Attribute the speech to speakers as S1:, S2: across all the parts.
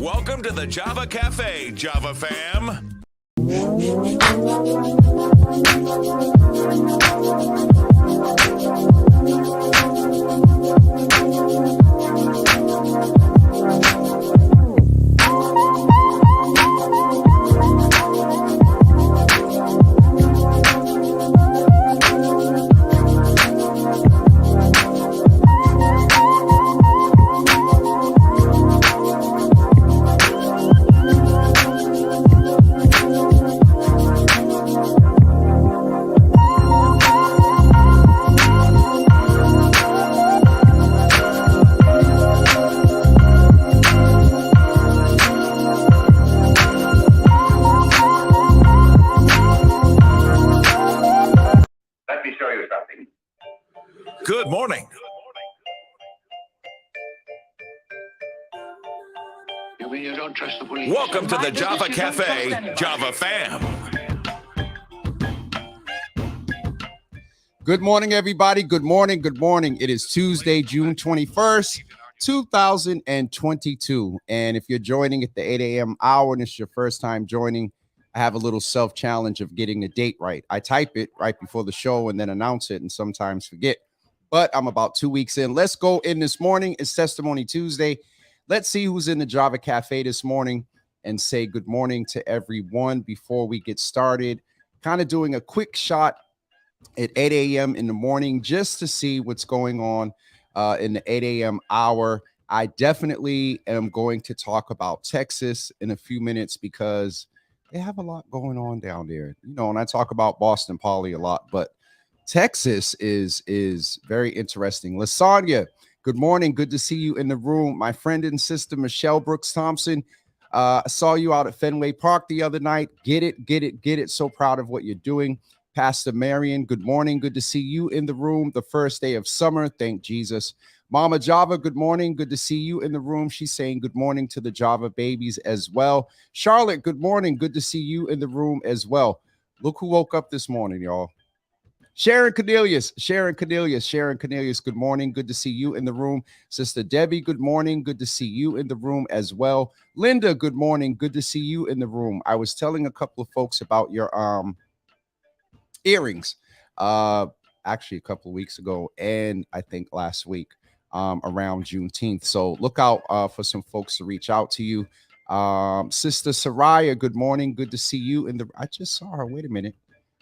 S1: Welcome to the Java Cafe, Java fam. Good morning.
S2: You mean you don't trust the police?
S1: Welcome to the Java Cafe, Java fam.
S3: Good morning, everybody. Good morning. Good morning. It is Tuesday, June 21st, 2022. And if you're joining at the 8 a.m. hour and it's your first time joining, I have a little self-challenge of getting the date right. I type it right before the show and then announce it and sometimes forget. But I'm about 2 weeks in. Let's go in this morning. It's Testimony Tuesday. Let's see who's in the Java Cafe this morning and say good morning to everyone before we get started. Kind of doing a quick shot at 8 a.m. in the morning just to see what's going on in the 8 a.m. hour. I definitely am going to talk about Texas in a few minutes because they have a lot going on down there. You know, and I talk about Boston Poly a lot, but Texas is very interesting. Lasagna, good morning. Good to see you in the room. My friend and sister, Michelle Brooks Thompson. I saw you out at Fenway Park the other night. Get it. So proud of what you're doing. Pastor Marion, good morning. Good to see you in the room. The first day of summer. Thank Jesus. Mama Java, good morning. Good to see you in the room. She's saying good morning to the Java babies as well. Charlotte, good morning. Good to see you in the room as well. Look who woke up this morning, y'all. Sharon Cornelius, good morning. Good to see you in the room. Sister Debbie, good morning. Good to see you in the room as well. Linda, good morning. Good to see you in the room. I was telling a couple of folks about your earrings actually a couple of weeks ago and I think last week around Juneteenth. So look out for some folks to reach out to you. Sister Soraya, good morning. Good to see you in the I just saw her. Wait a minute.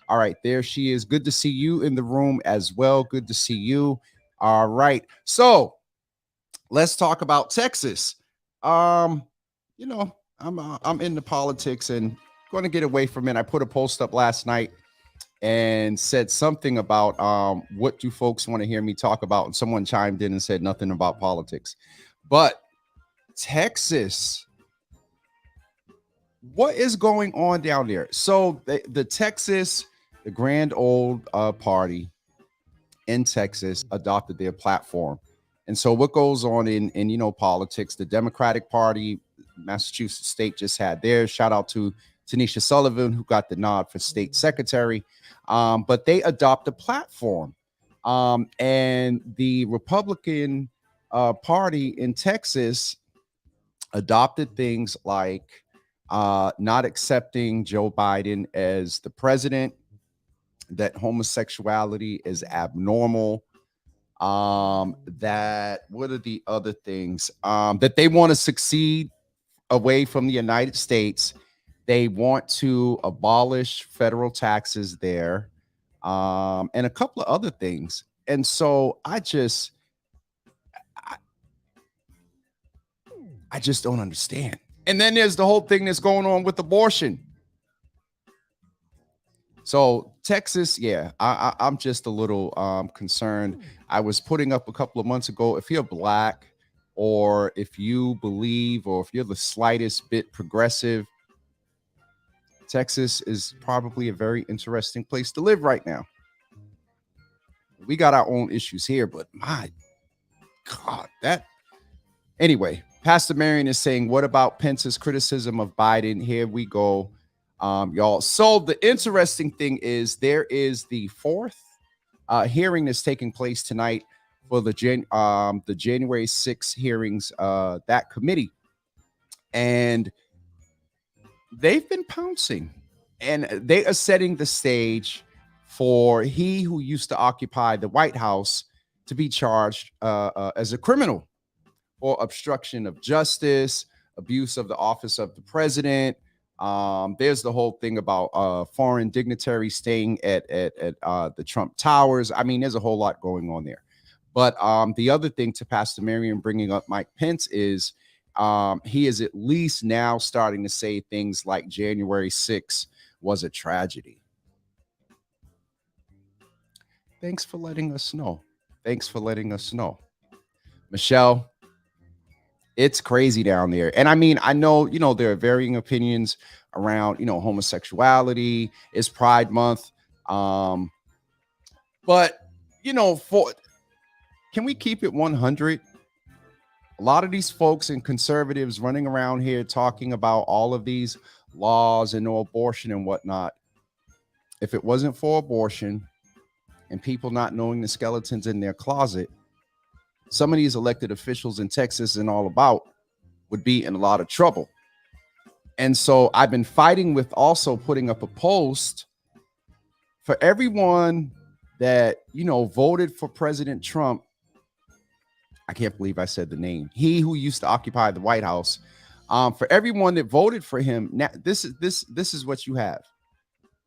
S3: All right, there she is. Good to see you in the room as well. Good to see you. All right. So let's talk about Texas. You know, I'm into politics and going to get away from it. I put a post up last night and said something about what do folks want to hear me talk about, and someone chimed in and said nothing about politics. But Texas, what is going on down there? So the Texas, the Grand Old Party in Texas adopted their platform. And so what goes on in you know, politics, the Democratic Party, Massachusetts State just had theirs. Shout out to Tanisha Sullivan, who got the nod for state secretary. But they adopt a platform. And the Republican Party in Texas adopted things like not accepting Joe Biden as the president, that homosexuality is abnormal, that what are the other things, that they want to succeed away from the United States. They want to abolish federal taxes there, and a couple of other things. And so I just don't understand. And then there's the whole thing that's going on with abortion. So Texas, yeah, I'm just a little concerned. I was putting up a couple of months ago, if you're black or if you believe or if you're the slightest bit progressive, Texas is probably a very interesting place to live right now. We got our own issues here, but my God, that anyway. Pastor Marion is saying, what about Pence's criticism of Biden? Here we go, y'all. So the interesting thing is there is the fourth hearing that's taking place tonight for the January 6th hearings, that committee. And they've been pouncing, and they are setting the stage for he who used to occupy the White House to be charged as a criminal for obstruction of justice, abuse of the office of the president. There's the whole thing about foreign dignitaries staying at the Trump Towers. I mean, there's a whole lot going on there. But the other thing to Pastor Marion bringing up Mike Pence is he is at least now starting to say things like January 6th was a tragedy. Thanks for letting us know. Thanks for letting us know. Michelle, it's crazy down there. And I mean, I know, there are varying opinions around, homosexuality. It's Pride Month. But, can we keep it 100? A lot of these folks and conservatives running around here talking about all of these laws and no abortion and whatnot. If it wasn't for abortion and people not knowing the skeletons in their closet, some of these elected officials in Texas and all about would be in a lot of trouble. And so I've been fighting with also putting up a post for everyone that, voted for President Trump. I can't believe I said the name. He who used to occupy the White House. For everyone that voted for him, now this is what you have: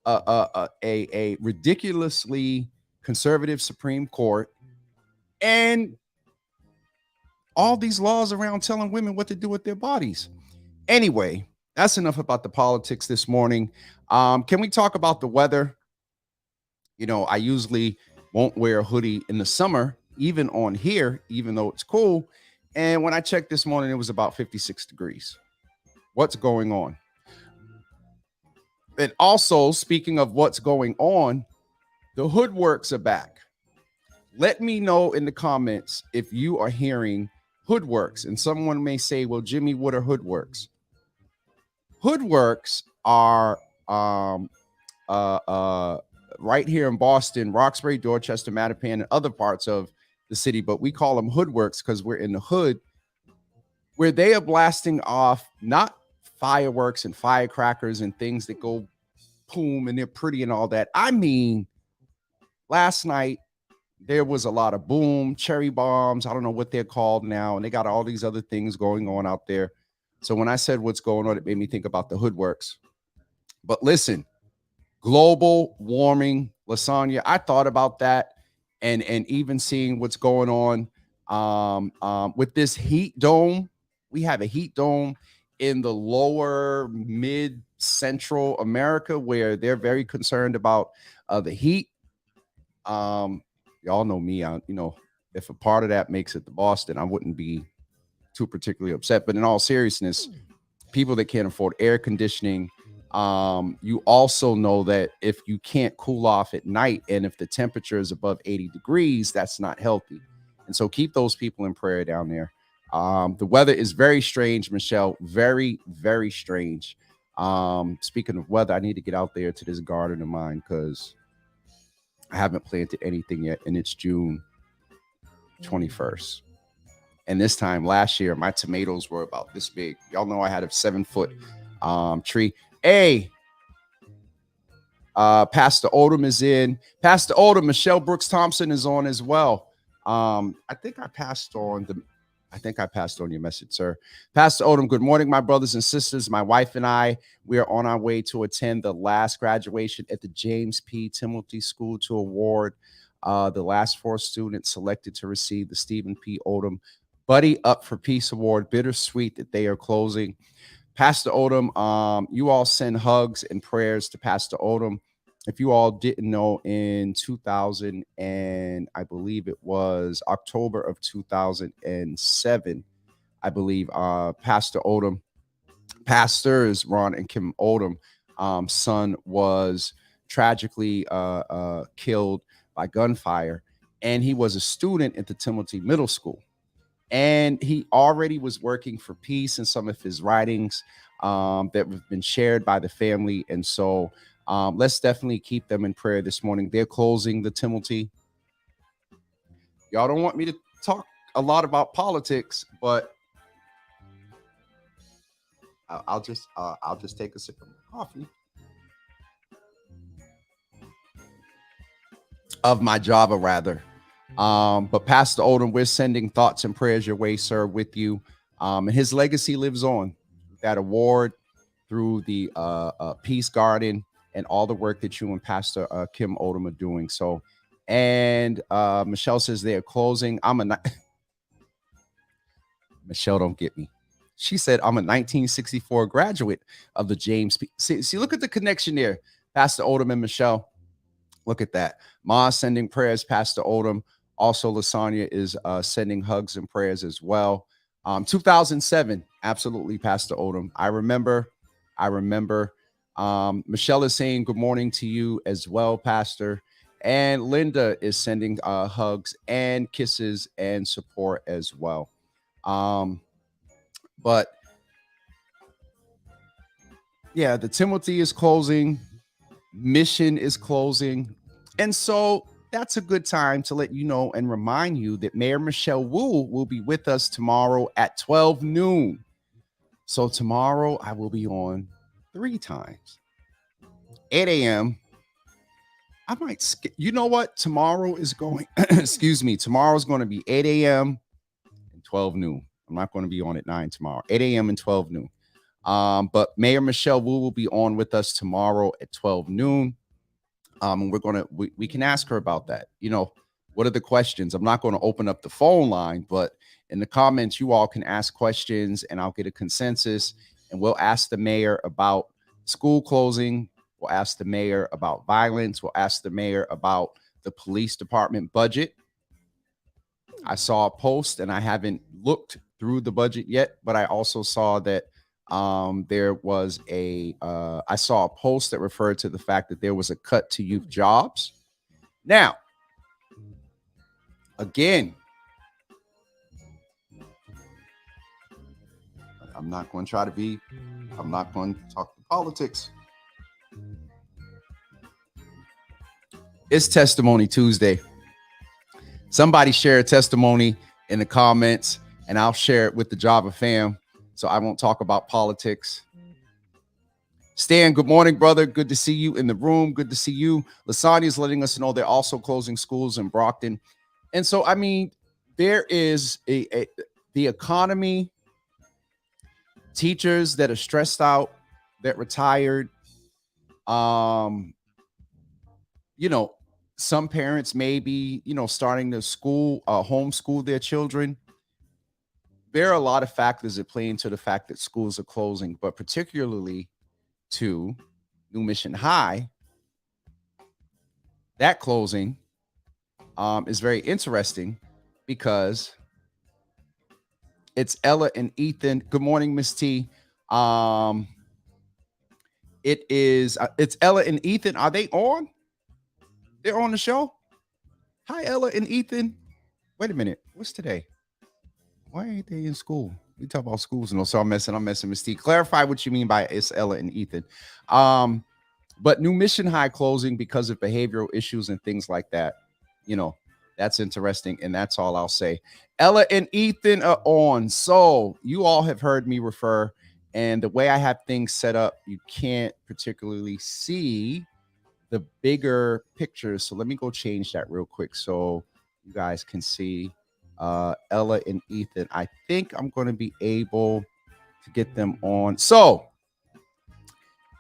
S3: a ridiculously conservative Supreme Court, and all these laws around telling women what to do with their bodies. Anyway, that's enough about the politics this morning. Can we talk about the weather? I usually won't wear a hoodie in the summer, even on here, even though it's cool. And when I checked this morning, it was about 56 degrees. What's going on? And also, speaking of what's going on, the Hoodworks are back. Let me know in the comments if you are hearing Hoodworks. And someone may say, well, Jimmy, what are Hoodworks? Hoodworks are right here in Boston, Roxbury, Dorchester, Mattapan, and other parts of the city, but we call them Hoodworks because we're in the hood, where they are blasting off not fireworks and firecrackers and things that go boom and they're pretty and all that. I mean, last night there was a lot of boom, cherry bombs. I don't know what they're called now, and they got all these other things going on out there. So when I said what's going on, it made me think about the Hoodworks. But listen, global warming, lasagna, I thought about that, and even seeing what's going on with this heat dome. We have a heat dome in the lower mid central America where they're very concerned about the heat. Y'all know me, if a part of that makes it to Boston, I wouldn't be too particularly upset. But in all seriousness, people that can't afford air conditioning, you also know that if you can't cool off at night and if the temperature is above 80 degrees, that's not healthy. And so keep those people in prayer down there. The weather is very strange, Michelle. Very, very strange. Speaking of weather, I need to get out there to this garden of mine because I haven't planted anything yet, and it's June 21st. And this time last year, my tomatoes were about this big. Y'all know I had a 7-foot tree. Hey, Pastor Odom is in. Pastor Odom, Michelle Brooks Thompson is on as well. I think I passed on your message, sir. Pastor Odom, good morning, my brothers and sisters. My wife and I, we are on our way to attend the last graduation at the James P. Timothy School to award the last 4 students selected to receive the Stephen P. Odom Buddy Up for Peace Award. Bittersweet that they are closing. Pastor Odom, you all send hugs and prayers to Pastor Odom. If you all didn't know, in 2000, and I believe it was October of 2007, I believe Pastor Odom, pastors Ron and Kim Odom, son was tragically killed by gunfire, and he was a student at the Timothy Middle School. And he already was working for peace in some of his writings that have been shared by the family. And so let's definitely keep them in prayer this morning. They're closing the Timothy. Y'all don't want me to talk a lot about politics, but I'll just take a sip of my coffee. Of my Java, rather. But Pastor Odom, we're sending thoughts and prayers your way, sir, with you. And his legacy lives on. That award through the Peace Garden and all the work that you and Pastor Kim Odom are doing. So, and Michelle says they are closing. Michelle, don't get me. She said, I'm a 1964 graduate of the James P. See, look at the connection there, Pastor Odom and Michelle. Look at that. Ma sending prayers, Pastor Odom. Also, Lasagna is sending hugs and prayers as well. 2007, absolutely, Pastor Odom. I remember. Michelle is saying good morning to you as well, Pastor. And Linda is sending hugs and kisses and support as well. But yeah, the Timothy is closing. Mission is closing. And so that's a good time to let you know and remind you that Mayor Michelle Wu will be with us tomorrow at 12 noon. So tomorrow I will be on 3 times. 8 a.m. I might skip. You know what? Tomorrow is going, excuse me. Tomorrow is going to be 8 a.m. and 12 noon. I'm not going to be on at 9 tomorrow. 8 a.m. and 12 noon. But Mayor Michelle Wu will be on with us tomorrow at 12 noon. And we can ask her about that. You know, what are the questions? I'm not going to open up the phone line, but in the comments, you all can ask questions and I'll get a consensus and we'll ask the mayor about school closing. We'll ask the mayor about violence. We'll ask the mayor about the police department budget. I saw a post and I haven't looked through the budget yet, but I also saw that there was I saw a post that referred to the fact that there was a cut to youth jobs. Now, again, I'm not going to talk politics. It's Testimony Tuesday. Somebody share a testimony in the comments and I'll share it with the Java fam. So I won't talk about politics. Stan, good morning, brother. Good to see you in the room. Good to see you. Lasagna is letting us know they're also closing schools in Brockton. And so, I mean, there is the economy, teachers that are stressed out, that retired. You know, some parents may be, starting to homeschool their children. There are a lot of factors that play into the fact that schools are closing, but particularly to New Mission High, that closing is very interesting because it's Ella and Ethan. Good morning, Miss T. It's Ella and Ethan. Are they on? They're on the show. Hi, Ella and Ethan. Wait a minute. What's today? Why ain't they in school? We talk about schools and so I'm messing Miss T. Clarify what you mean by it's Ella and Ethan. But New Mission High closing because of behavioral issues and things like that. That's interesting. And that's all I'll say. Ella and Ethan are on. So you all have heard me refer. And the way I have things set up, you can't particularly see the bigger pictures. So let me go change that real quick so you guys can see Ella and Ethan. I think I'm going to be able to get them on. So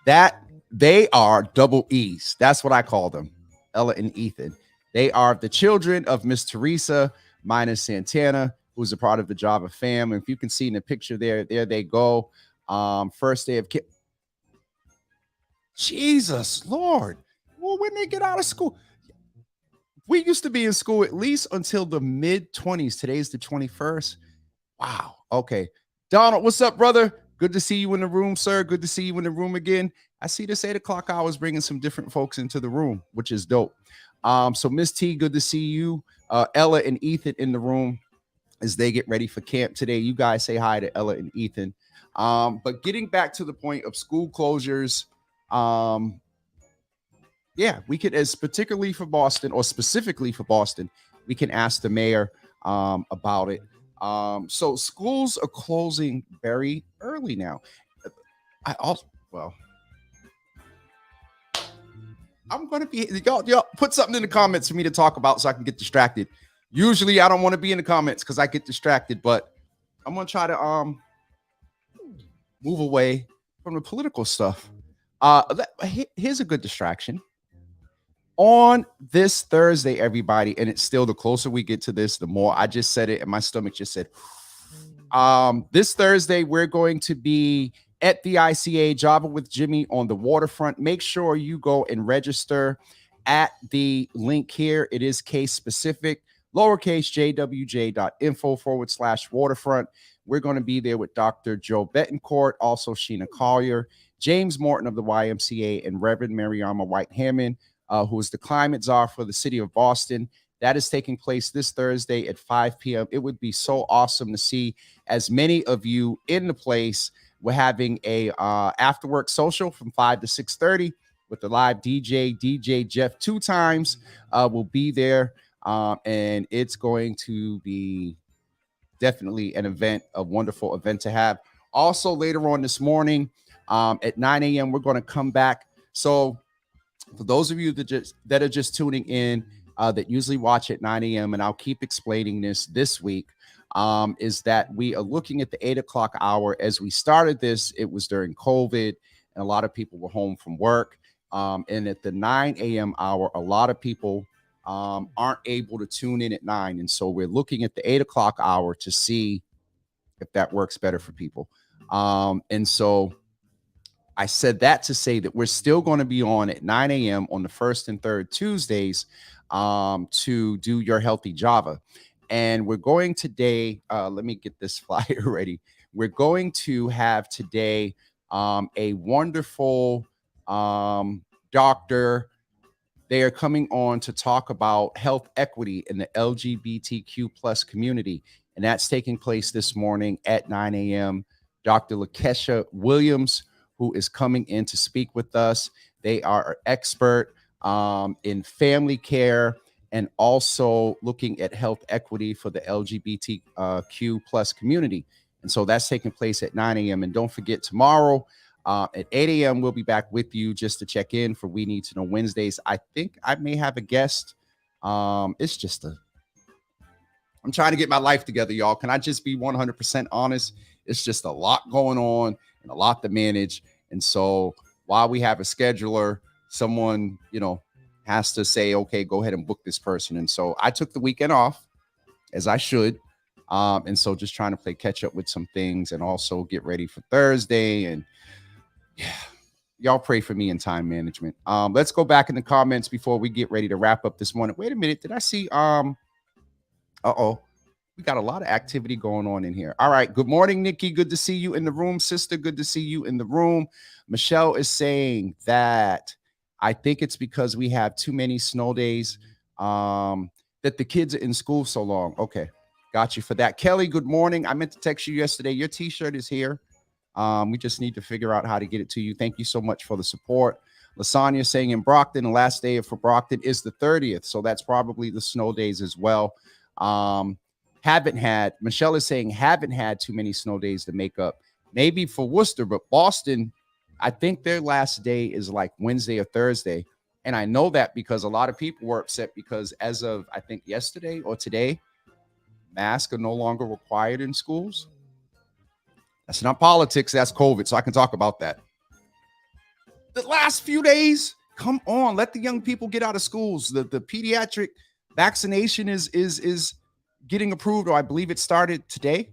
S3: that they are double E's. That's what I call them. Ella and Ethan. They are the children of Miss Teresa minus Santana, who's a part of the Java fam. And if you can see in the picture there they go. First day of Jesus Lord. Well, when they get out of school, we used to be in school at least until the mid-20s. Today's the 21st. Wow. Okay. Donald, what's up, brother? Good to see you in the room, sir. Good to see you in the room again. I see this 8 o'clock hour is bringing some different folks into the room, which is dope. So Miss T, good to see you. Ella and Ethan in the room as they get ready for camp today. You guys say hi to Ella and Ethan. But getting back to the point of school closures, yeah, we could, as particularly for Boston or specifically for Boston, we can ask the mayor about it. So schools are closing very early now. I also, well, I'm going to be, y'all put something in the comments for me to talk about so I can get distracted. Usually I don't want to be in the comments because I get distracted, but I'm going to try to move away from the political stuff. Here's a good distraction. On this Thursday, everybody, and it's still the closer we get to this, the more I just said it, and my stomach just said, this Thursday, we're going to be at the ICA Java with Jimmy on the waterfront. Make sure you go and register at the link here. It is case specific, lowercase jwj.info/waterfront. We're going to be there with Dr. Joe Betancourt, also Sheena Collier, James Morton of the YMCA, and Reverend Mariama White Hammond, who is the climate czar for the city of Boston. That is taking place this Thursday at 5 p.m. It would be so awesome to see as many of you in the place. We're having a after-work social from 5 to 6:30 with the live DJ Jeff 2 times will be there. And it's going to be definitely an event, a wonderful event to have. Also, later on this morning at 9 a.m., we're going to come back. So for those of you that are just tuning in, that usually watch at 9 a.m., and I'll keep explaining this week, is that we are looking at the 8 o'clock hour. As we started this, it was during COVID, and a lot of people were home from work. And at the 9 a.m. hour, a lot of people aren't able to tune in at 9. And so we're looking at the 8 o'clock hour to see if that works better for people. And so I said that to say that we're still going to be on at 9 a.m. on the first and third Tuesdays to do your healthy Java. And we're going today, let me get this flyer ready. We're going to have today a wonderful doctor. They are coming on to talk about health equity in the LGBTQ plus community. And that's taking place this morning at 9 a.m. Dr. Lakesha Williams, who is coming in to speak with us. They are an expert in family care and also looking at health equity for the LGBTQ plus community. And so that's taking place at 9 a.m. And don't forget, tomorrow at 8 a.m., we'll be back with you just to check in for We Need to Know Wednesdays. I think I may have a guest. It's just I'm trying to get my life together, y'all. Can I just be 100% honest? It's just a lot going on and a lot to manage. And so while we have a scheduler, someone, has to say, okay, go ahead and book this person. And so I took the weekend off, as I should. And so just trying to play catch up with some things and also get ready for Thursday. And yeah, y'all pray for me in time management. Let's go back in the comments before we get ready to wrap up this morning. Wait a minute. Did I see, we got a lot of activity going on in here. All right. Good morning, Nikki. Good to see you in the room. Sister, good to see you in the room. Michelle is saying that I think it's because we have too many snow days, that the kids are in school so long. Okay. Got you for that. Kelly, good morning. I meant to text you yesterday. Your t-shirt is here. We just need to figure out how to get it to you. Thank you so much for the support. Lasagna saying in Brockton, the last day for Brockton is the 30th. So that's probably the snow days as well. Michelle is saying haven't had too many snow days to make up. Maybe for Worcester, but Boston, I think their last day is like Wednesday or Thursday. And I know that because a lot of people were upset because as of, I think, yesterday or today, masks are no longer required in schools. That's not politics. That's COVID. So I can talk about that. The last few days, come on, let the young people get out of schools. The pediatric vaccination is getting approved, or I believe it started today.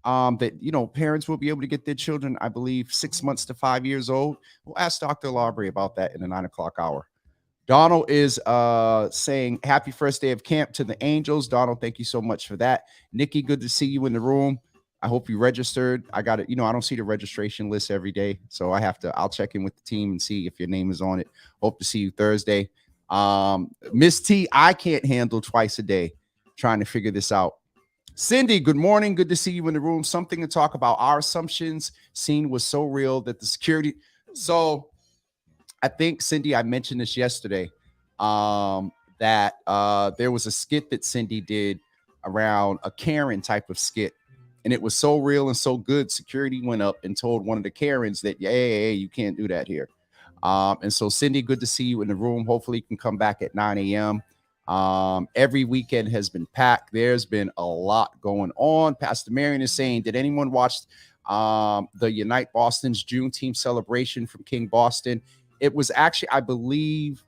S3: That, parents will be able to get their children, I believe, 6 months to 5 years old. We'll ask Dr. Labrie about that in the 9 o'clock hour. Donald is saying happy first day of camp to the Angels. Donald, thank you so much for that. Nikki, good to see you in the room. I hope you registered. I got it. I don't see the registration list every day. So I'll check in with the team and see if your name is on it. Hope to see you Thursday. Miss T, I can't handle twice a day trying to figure this out. Cindy, good morning. Good to see you in the room. Something to talk about. Our assumptions scene was so real that the security. So I think, Cindy, I mentioned this yesterday, that there was a skit that Cindy did around a Karen type of skit. And it was so real and so good. Security went up and told one of the Karens that, hey, you can't do that here. And so, Cindy, good to see you in the room. Hopefully, you can come back at 9 a.m. Every weekend has been packed. There's been a lot going on. Pastor Marion is saying, did anyone watch the Unite Boston's Juneteenth celebration from King Boston? It was actually, I believe,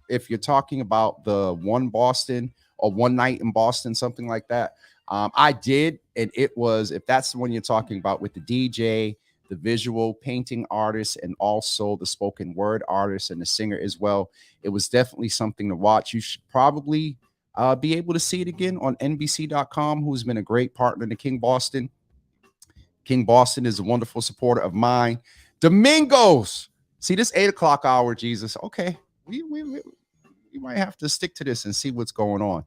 S3: if you're talking about the One Boston or One Night in Boston, something like that. I did, and it was, if that's the one you're talking about, with the DJ, the visual painting artist, and also the spoken word artist and the singer as well. It was definitely something to watch. You should probably be able to see it again on NBC.com, who's been a great partner to King Boston. King Boston is a wonderful supporter of mine. Domingos. See, this 8 o'clock hour, Jesus. Okay. We might have to stick to this and see what's going on.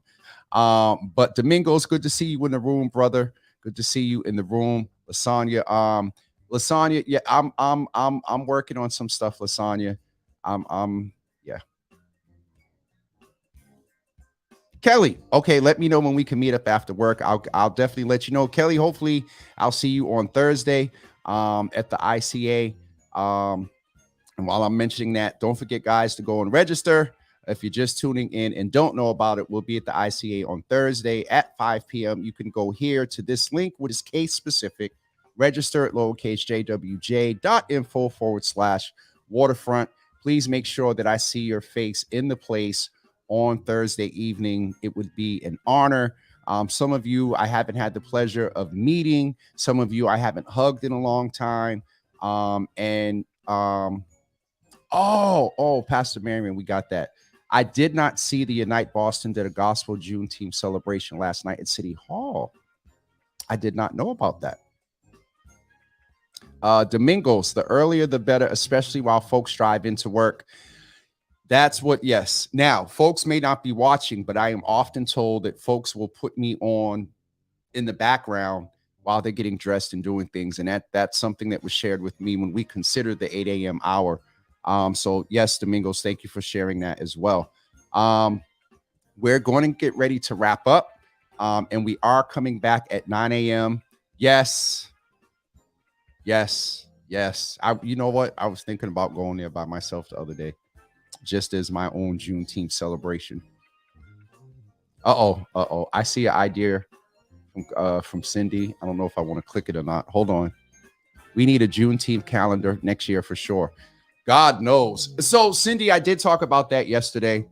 S3: But Domingos, good to see you in the room, brother. Good to see you in the room. Lasagna, yeah, I'm working on some stuff, Lasagna. Yeah. Kelly, okay, let me know when we can meet up after work. I'll definitely let you know. Kelly, hopefully I'll see you on Thursday at the ICA. And while I'm mentioning that, don't forget, guys, to go and register. If you're just tuning in and don't know about it, we'll be at the ICA on Thursday at 5 p.m. You can go here to this link, which is case specific. Register at lowercase jwj.info/waterfront. Please make sure that I see your face in the place on Thursday evening. It would be an honor. Some of you I haven't had the pleasure of meeting. Some of you I haven't hugged in a long time. Pastor Marion, we got that. I did not see the Unite Boston did a gospel Juneteenth celebration last night at City Hall. I did not know about that. Domingos, the earlier the better, especially while folks drive into work. That's what, yes. Now, folks may not be watching, but I am often told that folks will put me on in the background while they're getting dressed and doing things. And that's something that was shared with me when we considered the 8 a.m. hour. So yes, Domingos, thank you for sharing that as well. We're going to get ready to wrap up. And we are coming back at 9 a.m. Yes. You know what? I was thinking about going there by myself the other day, just as my own Juneteenth celebration. I see an idea from Cindy. I don't know if I want to click it or not. Hold on. We need a Juneteenth calendar next year for sure. God knows. So, Cindy, I did talk about that yesterday,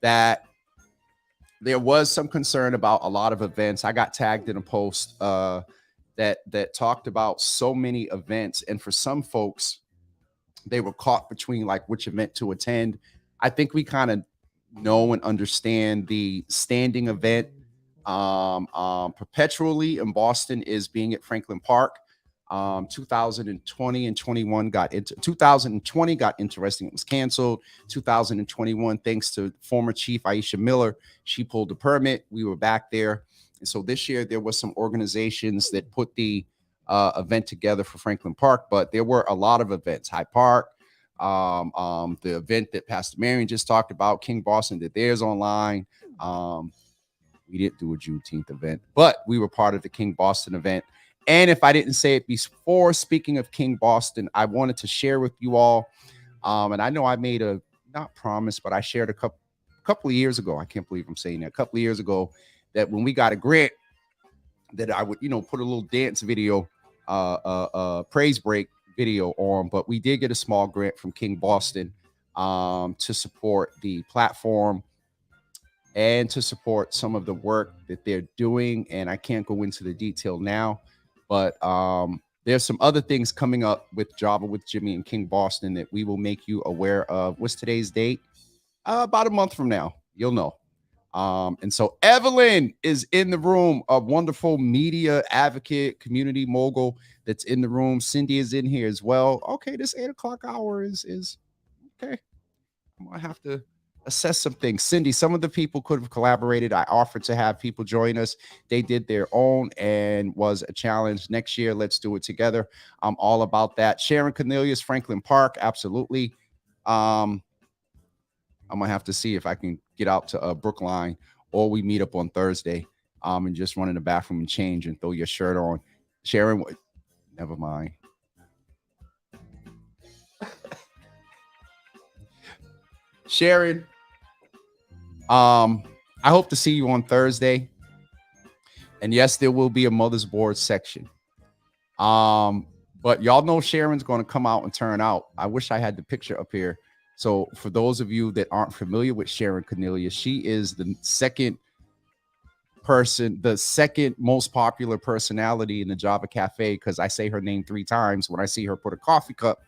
S3: that there was some concern about a lot of events. I got tagged in a post that talked about so many events. And for some folks, they were caught between like which event to attend. I think we kind of know and understand the standing event perpetually in Boston is being at Franklin Park. 2020 and 21 got into 2020 got interesting. It was canceled. 2021, thanks to former Chief Aisha Miller, she pulled the permit. We were back there. And so this year there was some organizations that put the event together for Franklin Park, but there were a lot of events. Hyde Park, the event that Pastor Marion just talked about, King Boston did theirs online. We didn't do a Juneteenth event, but we were part of the King Boston event. And if I didn't say it before, speaking of King Boston, I wanted to share with you all. And I know I made a not promise, but I shared a couple of years ago. I can't believe I'm saying that. A couple of years ago, that when we got a grant, that I would, put a little dance video, praise break video on. But we did get a small grant from King Boston to support the platform and to support some of the work that they're doing. And I can't go into the detail now. But there's some other things coming up with Java with Jimmy and King Boston that we will make you aware of. What's today's date? About a month from now, you'll know. And so Evelyn is in the room, a wonderful media advocate, community mogul that's in the room. Cindy is in here as well. Okay, this 8 o'clock hour is okay. I'm gonna have to assess some things. Cindy, some of the people could have collaborated. I offered to have people join us. They did their own and was a challenge. Next year, let's do it together. I'm all about that. Sharon Cornelius, Franklin Park, absolutely. I'm gonna have to see if I can get out to Brookline or we meet up on Thursday and just run in the bathroom and change and throw your shirt on. Sharon, never mind. Sharon, I hope to see you on Thursday. And yes, there will be a mother's board section. But y'all know Sharon's going to come out and turn out. I wish I had the picture up here. So for those of you that aren't familiar with Sharon Cornelia, she is the second most popular personality in the Java Cafe, because I say her name 3 times when I see her put a coffee cup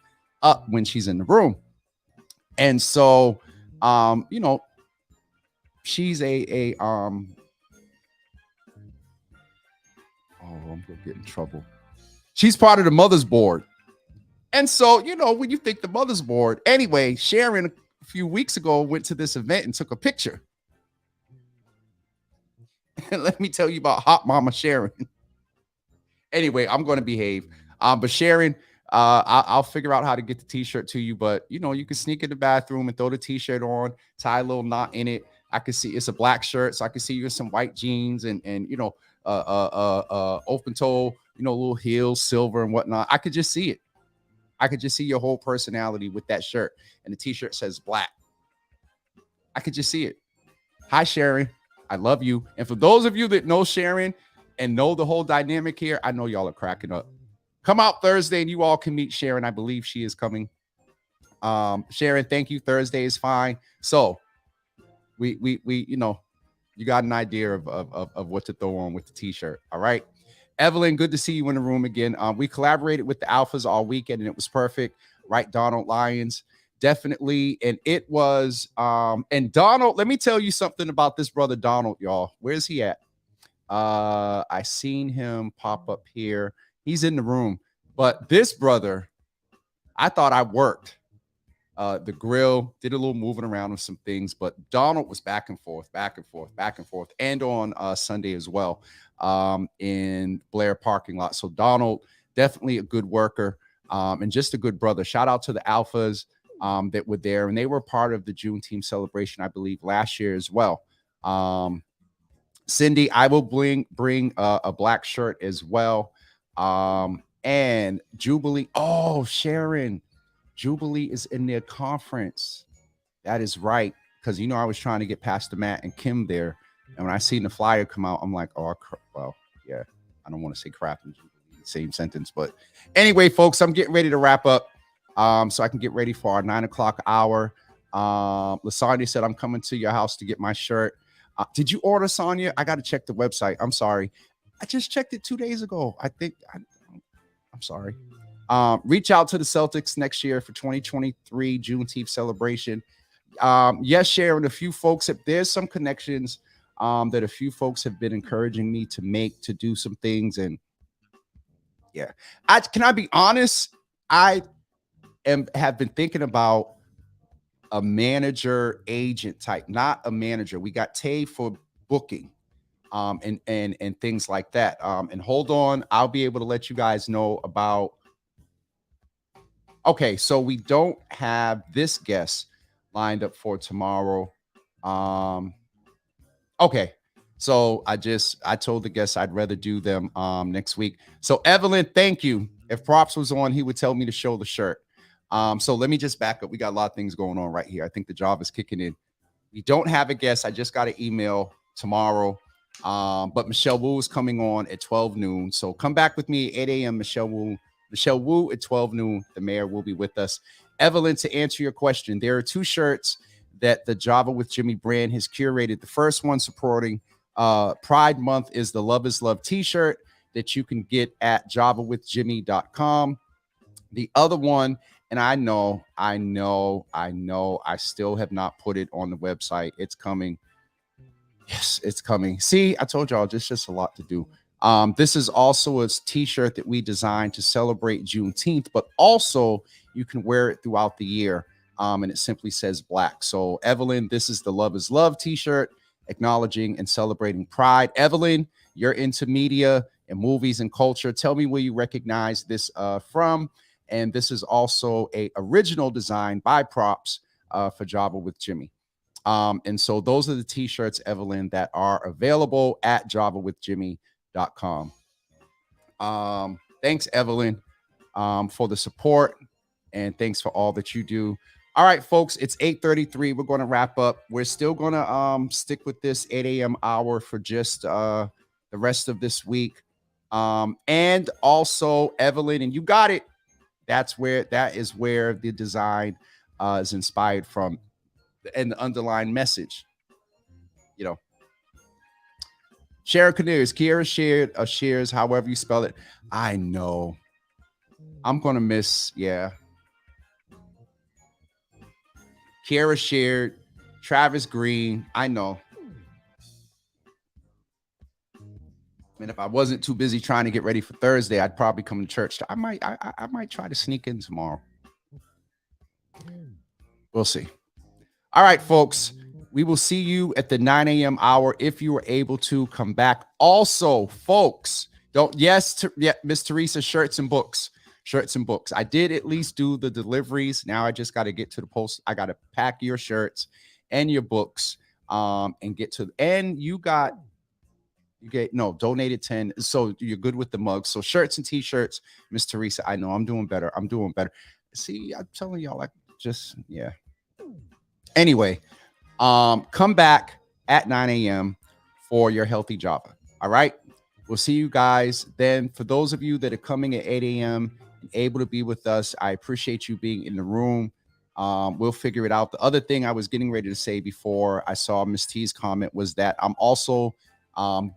S3: up when she's in the room. And so, you know, she's oh, I'm going to get in trouble. She's part of the mother's board. And so, you know, when you think the mother's board, anyway, Sharon a few weeks ago went to this event and took a picture. And let me tell you about Hot Mama Sharon. Anyway, I'm going to behave. But Sharon, I'll figure out how to get the t-shirt to you. But, you know, you can sneak in the bathroom and throw the t-shirt on, tie a little knot in it. I can see it's a black shirt, so I can see you in some white jeans and you know, open toe, you know, little heels, silver and whatnot. I could just see it. I could just see your whole personality with that shirt, and the t-shirt says black. I could just see it. Hi, Sharon. I love you. And for those of you that know Sharon and know the whole dynamic here, I know y'all are cracking up. Come out Thursday and you all can meet Sharon. I believe she is coming. Sharon, thank you. Thursday is fine. So we you know, you got an idea of what to throw on with the t-shirt. All right. Evelyn, good to see you in the room again. We collaborated with the Alphas all weekend and it was perfect. Right, Donald Lyons? Definitely. And it was, and Donald, let me tell you something about this brother Donald, y'all. Where's he at? I seen him pop up here. He's in the room. But this brother, I thought I worked. The grill, did a little moving around with some things, but Donald was back and forth, and on Sunday as well, in Blair parking lot. So Donald, definitely a good worker, and just a good brother. Shout out to the Alphas that were there, and they were part of the Juneteenth celebration, I believe, last year as well. Cindy, I will bring a black shirt as well. And Jubilee, oh, Sharon, Jubilee is in their conference. That is right. Because, you know, I was trying to get Pastor Matt and Kim there. And when I seen the flyer come out, I'm like, oh, well, yeah, I don't want to say crap in the same sentence. But anyway, folks, I'm getting ready to wrap up so I can get ready for our 9 o'clock hour. Lasagna said, I'm coming to your house to get my shirt. Did you order, Sonia? I got to check the website. I'm sorry. I just checked it 2 days ago. I think I'm sorry. Reach out to the Celtics next year for 2023 Juneteenth celebration. Yes, Sharon, a few folks, there's some connections that a few folks have been encouraging me to make, to do some things. And yeah, can I be honest? I have been thinking about a manager agent type, not a manager. We got Tay for booking and things like that. And hold on, I'll be able to let you guys know about. Okay, so we don't have this guest lined up for tomorrow. Okay, so I told the guests I'd rather do them next week. So Evelyn, thank you. If Props was on, he would tell me to show the shirt. So let me just back up. We got a lot of things going on right here. I think the job is kicking in. We don't have a guest. I just got an email tomorrow. But Michelle Wu is coming on at 12 noon. So come back with me at 8 a.m. Michelle Wu at 12 noon. The mayor will be with us. Evelyn, to answer your question, there are 2 shirts that the Java with Jimmy brand has curated. The first one supporting Pride Month is the Love is Love t-shirt that you can get at javawithjimmy.com. The other one, and I know, I still have not put it on the website. It's coming. Yes, it's coming. See, I told y'all, just a lot to do. This is also a t-shirt that we designed to celebrate Juneteenth, but also you can wear it throughout the year. And it simply says black. So Evelyn, this is the Love is Love t-shirt, acknowledging and celebrating Pride. Evelyn, you're into media and movies and culture. Tell me where you recognize this from. And this is also a original design by Props for Java with Jimmy. And so those are the t-shirts, Evelyn, that are available at javawithjimmy.com. Thanks, Evelyn, for the support, and thanks for all that you do. All right, folks, it's 8:33. We're going to wrap up. We're still going to stick with this 8 a.m. hour for just the rest of this week. And also, Evelyn, and you got it. That is where the design is inspired from, and the underlying message. You know, Sharon Canaries, Kiera shares, however you spell it. I know. I'm going to miss, yeah. Kiera shared, Travis Green, I know. And if I wasn't too busy trying to get ready for Thursday, I'd probably come to church. I might try to sneak in tomorrow. We'll see. All right, folks. We will see you at the 9 a.m. hour if you were able to come back. Also, folks, Miss Teresa, shirts and books. I did at least do the deliveries. Now I just got to get to the post. I got to pack your shirts and your books and get to, and donated 10. So you're good with the mugs. So shirts and t-shirts, Miss Teresa. I know I'm doing better. See, I'm telling y'all, yeah. Anyway, come back at 9 a.m. for your healthy Java. All right. We'll see you guys then. For those of you that are coming at 8 a.m. and able to be with us, I appreciate you being in the room. We'll figure it out. The other thing I was getting ready to say before I saw Miss T's comment was that I'm also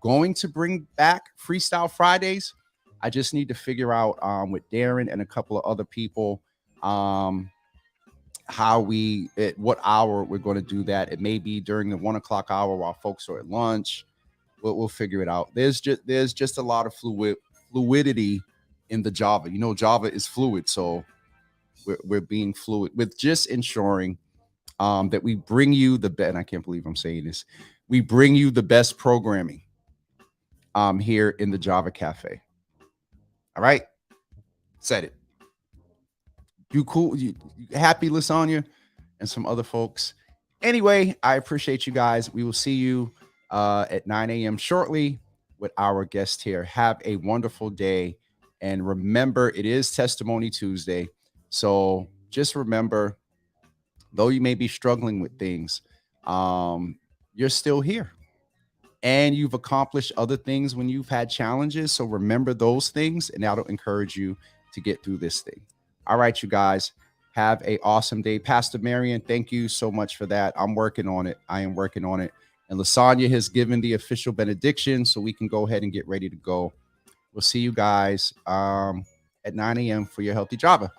S3: going to bring back Freestyle Fridays. I just need to figure out with Darren and a couple of other people what hour we're going to do that. It may be during the 1 o'clock hour while folks are at lunch. We'll figure it out. There's just a lot of fluidity in the Java. You know, Java is fluid, so we're being fluid with just ensuring that we bring you the best. And I can't believe I'm saying this. We bring you the best programming here in the Java Cafe. All right, said it. You cool? You happy, Lasagna, and some other folks. Anyway, I appreciate you guys. We will see you at 9 a.m. shortly with our guest here. Have a wonderful day. And remember, it is Testimony Tuesday. So just remember, though you may be struggling with things, you're still here. And you've accomplished other things when you've had challenges. So remember those things, and that'll encourage you to get through this thing. All right, you guys. Have an awesome day. Pastor Marion, thank you so much for that. I'm working on it. I am working on it. And Lasagna has given the official benediction, so we can go ahead and get ready to go. We'll see you guys at 9 a.m. for your Healthy Java.